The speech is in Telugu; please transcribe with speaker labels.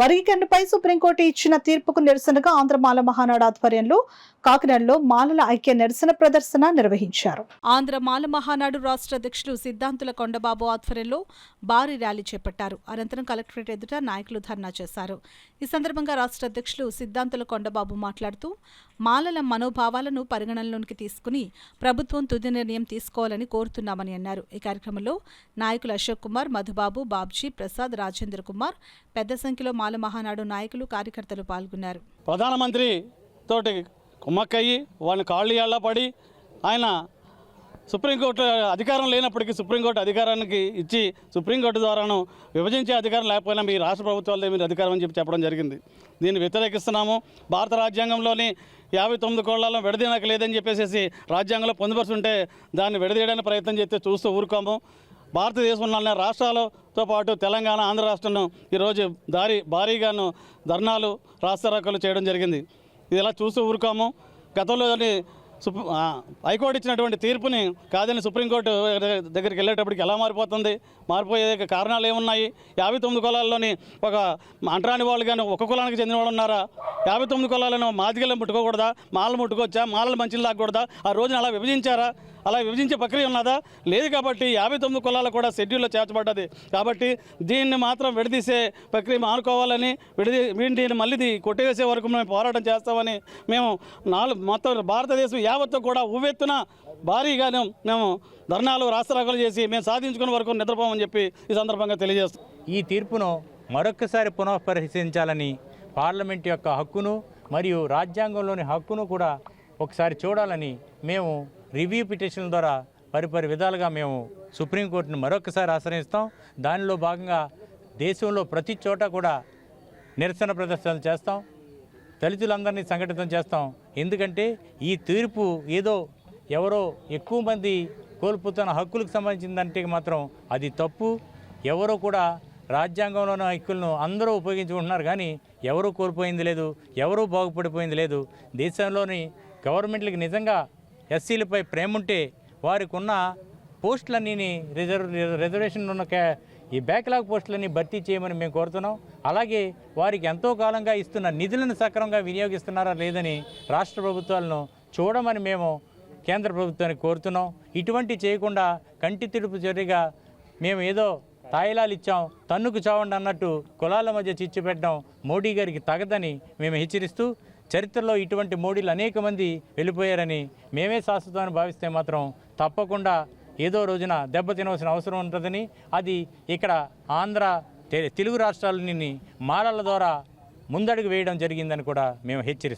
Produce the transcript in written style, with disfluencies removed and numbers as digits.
Speaker 1: వర్గీకరణపై సుప్రీంకోర్టు ఇచ్చిన తీర్పుకు నిరసనగా ఆంధ్ర మాల మహానాడు ఆధ్వర్యంలో కాకినాడలో మాలల ఐక్య నిరసన ప్రదర్శన నిర్వహించారు. ఆంధ్ర మాల మహానాడు రాష్ట్ర అధ్యక్షులు సిద్ధాంతుల కొండబాబు ఆధ్వర్యంలో భారీ ర్యాలీ చేపట్టారు. అనంతరం కలెక్టరేట్ ఎదుట నాయకులు ధర్నా చేశారు. ఈ సందర్భంగా రాష్ట్ర అధ్యక్షులు సిద్ధాంతుల కొండబాబు మాట్లాడుతూ మాలల మనోభావాలను పరిగణనలోకి తీసుకుని ప్రభుత్వం తుది నిర్ణయం తీసుకోవాలని కోరుతున్నామని అన్నారు. ఈ కార్యక్రమంలో నాయకులు అశోక్ కుమార్, మధుబాబు, బాబ్జీ, ప్రసాద్, రాజేంద్ర కుమార్, పెద్ద సంఖ్యలో మాల మహానాడు నాయకులు, కార్యకర్తలు పాల్గొన్నారు.
Speaker 2: ప్రధానమంత్రి తోటి కుమ్మక్కయ్యి వాళ్ళని కాళ్ళు పడి ఆయన సుప్రీంకోర్టు అధికారం లేనప్పటికీ సుప్రీంకోర్టు అధికారానికి ఇచ్చి సుప్రీంకోర్టు ద్వారాను విభజించే అధికారం లేకపోయినా మీ రాష్ట్ర ప్రభుత్వాలదే మీరు అధికారం అని చెప్పడం జరిగింది. దీన్ని వ్యతిరేకిస్తున్నాము. భారత రాజ్యాంగంలోని 59 కోళ్లలో విడదీయడానికి లేదని చెప్పేసి రాజ్యాంగంలో పొందుపరుస్తుంటే దాన్ని విడదీయడానికి ప్రయత్నం చేస్తే చూస్తూ ఊరుకోము. భారతదేశంలోని రాష్ట్రాలతో పాటు తెలంగాణ, ఆంధ్ర రాష్ట్రంలో ఈరోజు భారీగాను ధర్నాలు, రాస్తారోకోలు చేయడం జరిగింది. ఇది ఇలా చూస్తూ ఊరుకోము. గతంలోని హైకోర్టు ఇచ్చినటువంటి తీర్పుని కాదని సుప్రీంకోర్టు దగ్గరికి వెళ్ళేటప్పటికి ఎలా మారిపోతుంది? మారిపోయే కారణాలు ఏమున్నాయి? 59 కులాల్లోని ఒక అంటరాని వాళ్ళు కానీ ఒక కులానికి చెందిన వాళ్ళు ఉన్నారా? 59 కులాలను మాదిగలను ముట్టుకోకూడదా? మాలలు ముట్టుకోవచ్చా? మాలలు మంచిని లాగకూడదా? ఆ రోజున అలా విభజించారా? అలా విభజించే ప్రక్రియ ఉన్నదా? లేదు. కాబట్టి 59 కులాలు కూడా షెడ్యూల్లో చేర్చబడ్డది. కాబట్టి దీన్ని మాత్రం విడదీసే ప్రక్రియ మానుకోవాలని, దీన్ని మళ్ళీ కొట్టివేసే వరకు మేము పోరాటం చేస్తామని మేము మొత్తం భారతదేశం యావత్తు కూడా ఉవ్వెత్తున భారీగాను మేము ధర్నాలు, రాస్తారోకోలు చేసి మేము సాధించుకునే వరకు నిద్రపోమని చెప్పి ఈ సందర్భంగా తెలియజేస్తాం.
Speaker 3: ఈ తీర్పును మరొక్కసారి పునఃపరిశీలించాలని, పార్లమెంట్ యొక్క హక్కును మరియు రాజ్యాంగంలోని హక్కును కూడా ఒకసారి చూడాలని మేము రివ్యూ పిటిషన్ ద్వారా పరిపరి విధాలుగా మేము సుప్రీంకోర్టును మరొకసారి ఆశ్రయిస్తాం. దానిలో భాగంగా దేశంలో ప్రతి చోట కూడా నిరసన ప్రదర్శనలు చేస్తాం. దళితులందరినీ సంఘటితం చేస్తాం. ఎందుకంటే ఈ తీర్పు ఏదో ఎవరో ఎక్కువ మంది కోల్పోతున్న హక్కులకు సంబంధించిందంటే మాత్రం అది తప్పు. ఎవరో కూడా రాజ్యాంగంలోని హక్కులను అందరూ ఉపయోగించుకుంటున్నారు, కానీ ఎవరూ కోల్పోయింది లేదు, ఎవరూ బాగుపడిపోయింది లేదు. దేశంలోని గవర్నమెంట్లకి నిజంగా ఎస్సీలపై ప్రేమ ఉంటే వారికి ఉన్న పోస్టులన్నీ రిజర్వేషన్ ఉన్న ఈ బ్యాక్లాగ్ పోస్టులన్నీ భర్తీ చేయమని మేము కోరుతున్నాం. అలాగే వారికి ఎంతో కాలంగా ఇస్తున్న నిధులను సక్రమంగా వినియోగిస్తున్నారా లేదని రాష్ట్ర ప్రభుత్వాలను చూడమని మేము కేంద్ర ప్రభుత్వానికి కోరుతున్నాం. ఇటువంటి చేయకుండా కంటి తిడుపు చర్యగా మేము ఏదో తాయిలాలు ఇచ్చాం, తన్నుకు చావండి అన్నట్టు కులాల మధ్య చిచ్చు పెట్టడం మోడీ గారికి తగదని మేము హెచ్చరిస్తూ, చరిత్రలో ఇటువంటి మోడీలు అనేక మంది వెళ్ళిపోయారని మేమే శాశ్వతమని భావిస్తే మాత్రం తప్పకుండా ఏదో రోజున దెబ్బతినవలసిన అవసరం ఉంటుందని, అది ఇక్కడ ఆంధ్ర, తెలుగు రాష్ట్రాలని మాలల ద్వారా ముందడుగు వేయడం జరిగిందని కూడా మేము హెచ్చరిస్తాం.